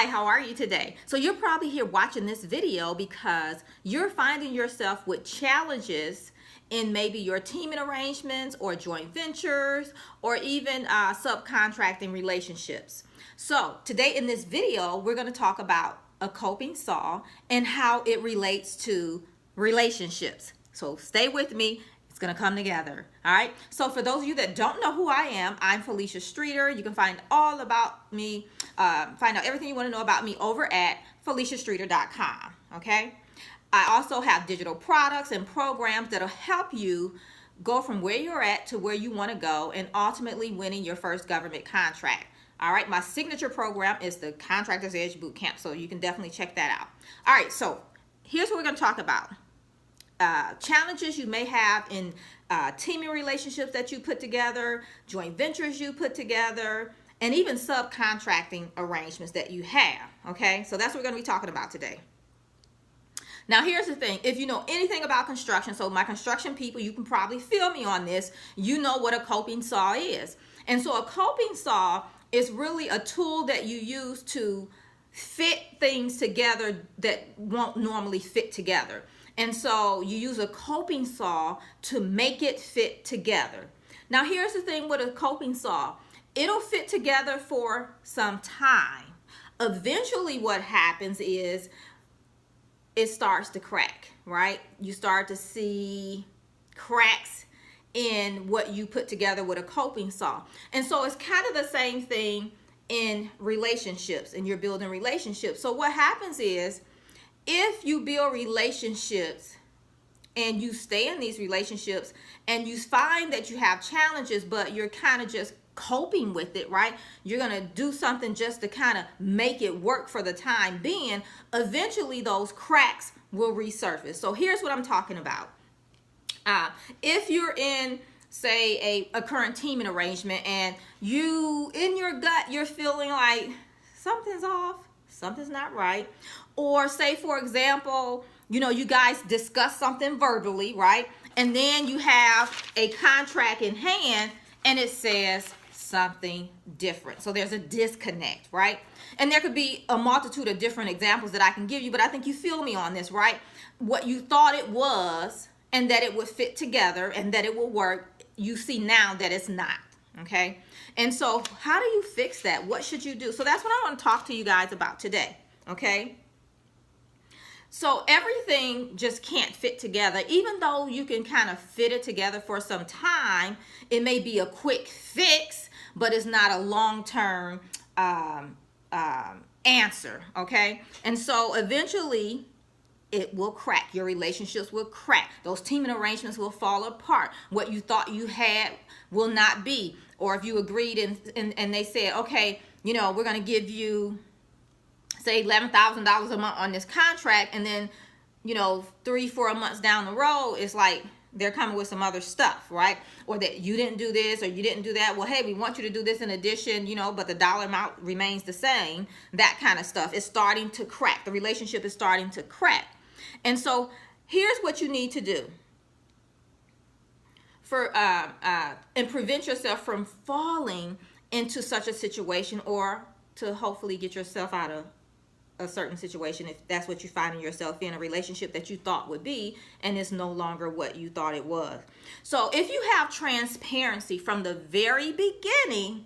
Hi, how are you today? So you're probably here watching this video because you're finding yourself with challenges in maybe your teaming arrangements or joint ventures or even subcontracting relationships. So today in this video, we're going to talk about a coping saw and how it relates to relationships. So stay with me. It's going to come together. All right. So for those of you that don't know who I am, I'm Felicia Streeter. You can find all about me, find out everything you want to know about me over at FeliciaStreeter.com. Okay. I also have digital products and programs that'll help you go from where you're at to where you want to go and ultimately winning your first government contract. All right. My signature program is the Contractor's Edge Bootcamp. So you can definitely check that out. All right. So here's what we're going to talk about. Challenges you may have in teaming relationships that you put together, joint ventures you put together, and even subcontracting arrangements that you have. Okay, so that's what we're going to be talking about today. Now, here's the thing. If you know anything about construction, so my construction people, you can probably feel me on this. You know what a coping saw is. And so a coping saw is really a tool that you use to fit things together that won't normally fit together. And so you use a coping saw to make it fit together. Now, here's the thing with a coping saw. It'll fit together for some time. Eventually what happens is it starts to crack, right? You start to see cracks in what you put together with a coping saw. And so it's kind of the same thing in relationships, and you're building relationships. So what happens is, if you build relationships and you stay in these relationships and you find that you have challenges, but you're kind of just coping with it, right? You're going to do something just to kind of make it work for the time being. Eventually, those cracks will resurface. So here's what I'm talking about. If you're in, say, a current teaming arrangement and you, in your gut, you're feeling like something's off, something's not right. Or say, for example, you guys discuss something verbally, right? And then you have a contract in hand and it says something different. So there's a disconnect, right? And there could be a multitude of different examples that I can give you, but I think you feel me on this, right? What you thought it was and that it would fit together and that it will work, you see now that it's not, okay? And so how do you fix that? What should you do? So that's what I want to talk to you guys about today, okay? So everything just can't fit together. Even though you can kind of fit it together for some time, it may be a quick fix, but it's not a long-term answer, okay? And so eventually it will crack. Your relationships will crack. Those teaming arrangements will fall apart. What you thought you had will not be. Or if you agreed and they said, okay, we're going to give you, say, $11,000 a month on this contract, and then 3-4 months down the road, it's like they're coming with some other stuff, right? Or that you didn't do this or you didn't do that. Well, hey, we want you to do this in addition, but the dollar amount remains the same. That kind of stuff is starting to crack. The relationship is starting to crack. And so here's what you need to do for and prevent yourself from falling into such a situation, or to hopefully get yourself out of a certain situation if that's what you're finding yourself in, a relationship that you thought would be and it's no longer what you thought it was. So if you have transparency from the very beginning,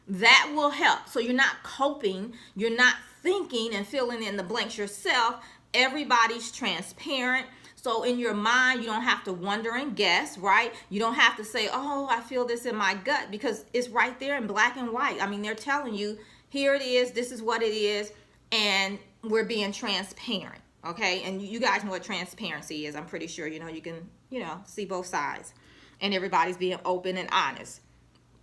that will help. So you're not coping, you're not thinking and filling in the blanks yourself. Everybody's transparent. So in your mind, you don't have to wonder and guess, right? You don't have to say, oh, I feel this in my gut, because it's right there in black and white. I mean, they're telling you, here it is, this is what it is, and we're being transparent, okay? And you guys know what transparency is. I'm pretty sure, you can, see both sides, and everybody's being open and honest,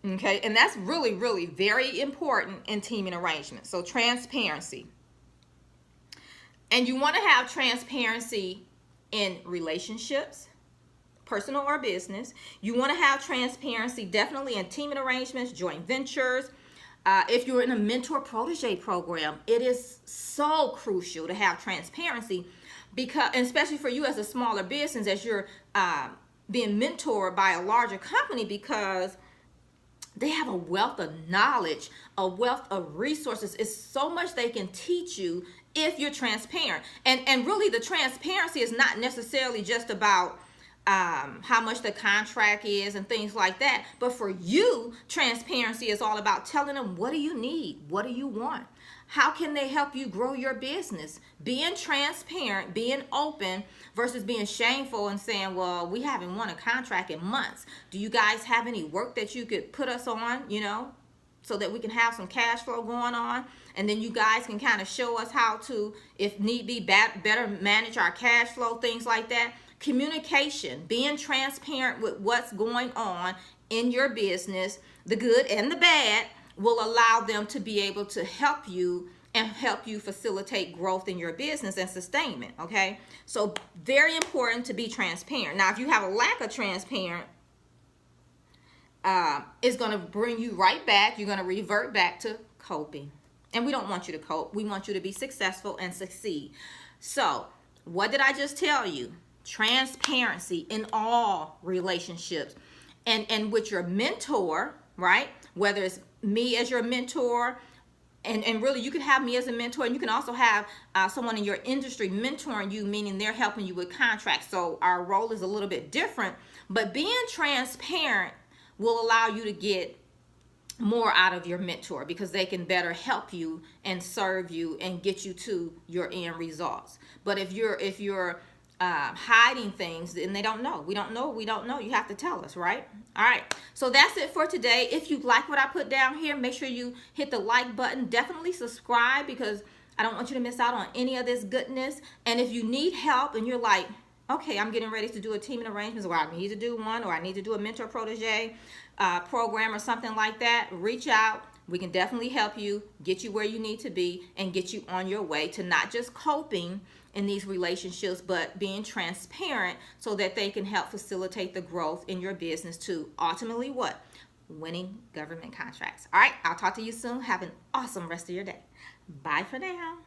okay? And that's really, really very important in teaming arrangements. So transparency. And you want to have transparency in relationships, personal or business. You want to have transparency definitely in teaming arrangements, joint ventures. If you're in a mentor-protege program, it is so crucial to have transparency, because, especially for you as a smaller business, as you're being mentored by a larger company, because they have a wealth of knowledge, a wealth of resources. It's so much they can teach you if you're transparent. And really, the transparency is not necessarily just about how much the contract is and things like that. But for you, transparency is all about telling them, what do you need? What do you want? How can they help you grow your business? Being transparent, being open versus being shameful and saying, well, we haven't won a contract in months. Do you guys have any work that you could put us on, so that we can have some cash flow going on? And then you guys can kind of show us how to, if need be, better manage our cash flow, things like that. Communication, being transparent with what's going on in your business, the good and the bad, will allow them to be able to help you and help you facilitate growth in your business and sustainment. Okay, so very important to be transparent. Now, if you have a lack of transparent, it's going to bring you right back. You're going to revert back to coping, and we don't want you to cope. We want you to be successful and succeed. So what did I just tell you? Transparency in all relationships, and with your mentor, right? Whether it's me as your mentor, and really you can have me as a mentor, and you can also have someone in your industry mentoring you, meaning they're helping you with contracts. So our role is a little bit different, but being transparent will allow you to get more out of your mentor, because they can better help you and serve you and get you to your end results. But if you're hiding things, and they don't know, we don't know, you have to tell us, right? All right, so that's it for today. If you like what I put down here, make sure you hit the like button. Definitely subscribe, because I don't want you to miss out on any of this goodness. And if you need help and you're like, okay, I'm getting ready to do a teaming arrangements, or I need to do one, or I need to do a mentor protege program or something like that, reach out. We can definitely help you, get you where you need to be, and get you on your way to not just coping in these relationships, but being transparent, so that they can help facilitate the growth in your business to ultimately what? Winning government contracts. All right, I'll talk to you soon. Have an awesome rest of your day. Bye for now.